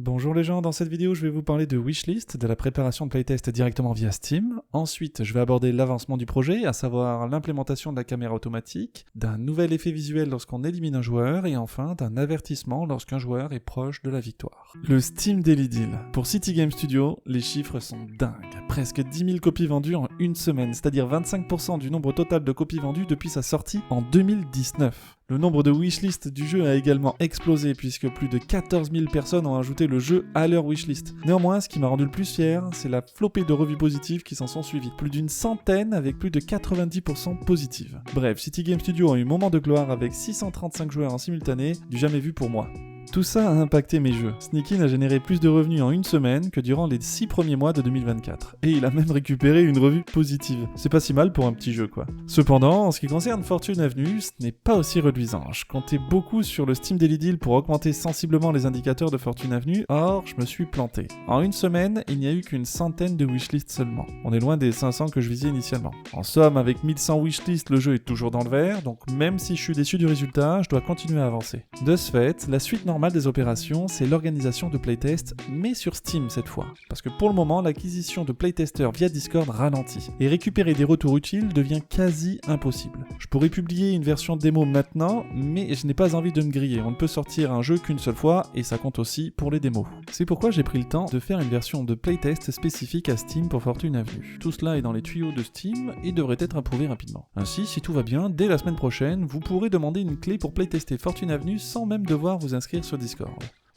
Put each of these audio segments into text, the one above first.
Bonjour les gens, dans cette vidéo je vais vous parler de Wishlist, de la préparation de playtest directement via Steam. Ensuite je vais aborder l'avancement du projet, à savoir l'implémentation de la caméra automatique, d'un nouvel effet visuel lorsqu'on élimine un joueur, et enfin d'un avertissement lorsqu'un joueur est proche de la victoire. Le Steam Daily Deal. Pour City Game Studio, les chiffres sont dingues. Presque 10 000 copies vendues en une semaine, c'est-à-dire 25% du nombre total de copies vendues depuis sa sortie en 2019. Le nombre de wishlist du jeu a également explosé puisque plus de 14 000 personnes ont ajouté le jeu à leur wishlist. Néanmoins, ce qui m'a rendu le plus fier, c'est la flopée de revues positives qui s'en sont suivies. Plus d'une centaine avec plus de 90% positives. Bref, City Game Studio a eu un moment de gloire avec 635 joueurs en simultané, du jamais vu pour moi. Tout ça a impacté mes jeux. Sneakin a généré plus de revenus en une semaine que durant les 6 premiers mois de 2024. Et il a même récupéré une revue positive. C'est pas si mal pour un petit jeu quoi. Cependant, en ce qui concerne Fortune Avenue, ce n'est pas aussi reluisant. Je comptais beaucoup sur le Steam Daily Deal pour augmenter sensiblement les indicateurs de Fortune Avenue, or je me suis planté. En une semaine, il n'y a eu qu'une centaine de wishlists seulement. On est loin des 500 que je visais initialement. En somme, avec 1100 wishlists, le jeu est toujours dans le vert, donc même si je suis déçu du résultat, je dois continuer à avancer. De ce fait, la suite normale des opérations, c'est l'organisation de playtests, mais sur Steam cette fois. Parce que pour le moment, l'acquisition de playtesters via Discord ralentit, et récupérer des retours utiles devient quasi impossible. Je pourrais publier une version démo maintenant, mais je n'ai pas envie de me griller. On ne peut sortir un jeu qu'une seule fois, et ça compte aussi pour les démos. C'est pourquoi j'ai pris le temps de faire une version de playtest spécifique à Steam pour Fortune Avenue. Tout cela est dans les tuyaux de Steam, et devrait être approuvé rapidement. Ainsi, si tout va bien, dès la semaine prochaine, vous pourrez demander une clé pour playtester Fortune Avenue sans même devoir vous inscrire sur Discord.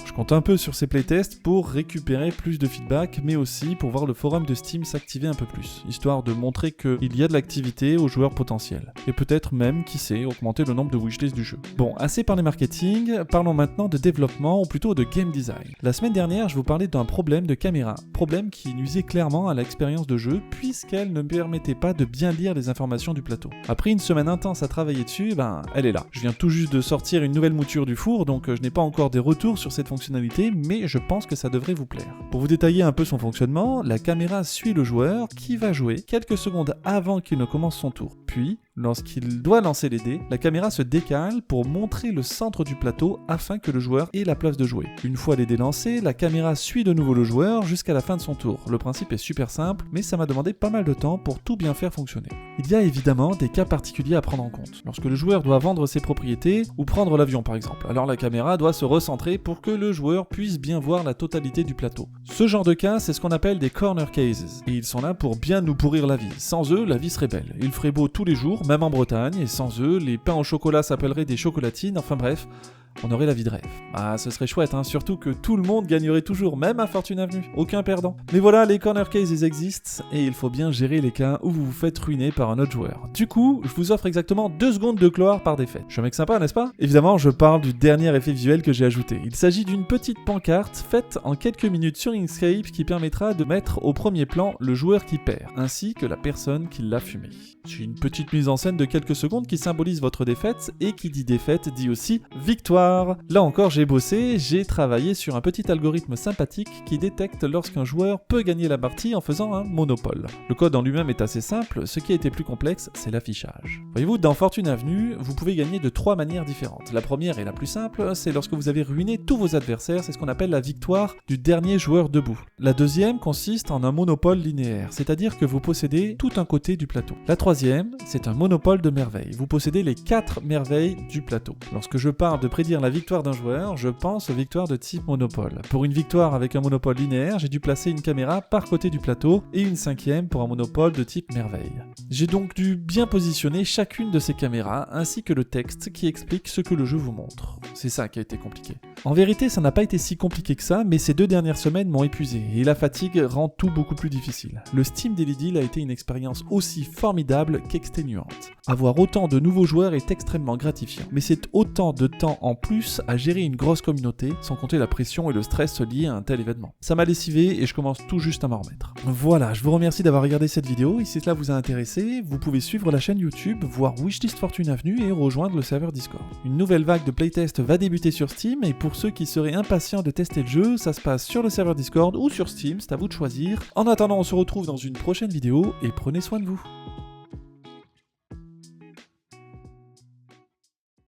Je compte un peu sur ces playtests pour récupérer plus de feedback, mais aussi pour voir le forum de Steam s'activer un peu plus, histoire de montrer qu'il y a de l'activité aux joueurs potentiels. Et peut-être même, qui sait, augmenter le nombre de wishlists du jeu. Bon, assez parlé marketing, parlons maintenant de développement, ou plutôt de game design. La semaine dernière, je vous parlais d'un problème de caméra, problème qui nuisait clairement à l'expérience de jeu, puisqu'elle ne permettait pas de bien lire les informations du plateau. Après une semaine intense à travailler dessus, elle est là. Je viens tout juste de sortir une nouvelle mouture du four, donc je n'ai pas encore des retours sur cette fonctionnalité, mais je pense que ça devrait vous plaire. Pour vous détailler un peu son fonctionnement, la caméra suit le joueur qui va jouer quelques secondes avant qu'il ne commence son tour. Puis, lorsqu'il doit lancer les dés, la caméra se décale pour montrer le centre du plateau afin que le joueur ait la place de jouer. Une fois les dés lancés, la caméra suit de nouveau le joueur jusqu'à la fin de son tour. Le principe est super simple, mais ça m'a demandé pas mal de temps pour tout bien faire fonctionner. Il y a évidemment des cas particuliers à prendre en compte. Lorsque le joueur doit vendre ses propriétés ou prendre l'avion par exemple, alors la caméra doit se recentrer pour que le joueur puisse bien voir la totalité du plateau. Ce genre de cas, c'est ce qu'on appelle des corner cases, et ils sont là pour bien nous pourrir la vie. Sans eux, la vie serait belle. Il ferait beau tous les jours, même en Bretagne, et sans eux, les pains au chocolat s'appelleraient des chocolatines, enfin bref, on aurait la vie de rêve. Ce serait chouette, surtout que tout le monde gagnerait toujours, même à Fortune Avenue. Aucun perdant. Mais voilà, les corner cases ils existent, et il faut bien gérer les cas où vous vous faites ruiner par un autre joueur. Du coup, je vous offre exactement 2 secondes de gloire par défaite. Je suis un mec sympa, n'est-ce pas? Évidemment, je parle du dernier effet visuel que j'ai ajouté. Il s'agit d'une petite pancarte faite en quelques minutes sur Inkscape qui permettra de mettre au premier plan le joueur qui perd, ainsi que la personne qui l'a fumé. C'est une petite mise en scène de quelques secondes qui symbolise votre défaite, et qui dit défaite dit aussi victoire. Là encore j'ai bossé, j'ai travaillé sur un petit algorithme sympathique qui détecte lorsqu'un joueur peut gagner la partie en faisant un monopole. Le code en lui-même est assez simple, ce qui a été plus complexe, c'est l'affichage. Voyez-vous, dans Fortune Avenue, vous pouvez gagner de 3 manières différentes. La première et la plus simple, c'est lorsque vous avez ruiné tous vos adversaires, c'est ce qu'on appelle la victoire du dernier joueur debout. La deuxième consiste en un monopole linéaire, c'est-à-dire que vous possédez tout un côté du plateau. La troisième, c'est un monopole de merveilles. Vous possédez les 4 merveilles du plateau. Lorsque je parle de prédire la victoire d'un joueur, je pense aux victoires de type monopole. Pour une victoire avec un monopole linéaire, j'ai dû placer une caméra par côté du plateau et une 5e pour un monopole de type merveille. J'ai donc dû bien positionner chacune de ces caméras ainsi que le texte qui explique ce que le jeu vous montre. C'est ça qui a été compliqué. En vérité, ça n'a pas été si compliqué que ça, mais ces 2 dernières semaines m'ont épuisé et la fatigue rend tout beaucoup plus difficile. Le Steam Daily Deal a été une expérience aussi formidable qu'exténuante. Avoir autant de nouveaux joueurs est extrêmement gratifiant, mais c'est autant de temps en plus à gérer une grosse communauté, sans compter la pression et le stress liés à un tel événement. Ça m'a lessivé et je commence tout juste à m'en remettre. Voilà, je vous remercie d'avoir regardé cette vidéo, et si cela vous a intéressé, vous pouvez suivre la chaîne YouTube, voir Wishlist Fortune Avenue et rejoindre le serveur Discord. Une nouvelle vague de playtest va débuter sur Steam, et pour ceux qui seraient impatients de tester le jeu, ça se passe sur le serveur Discord ou sur Steam, c'est à vous de choisir. En attendant, on se retrouve dans une prochaine vidéo, et prenez soin de vous.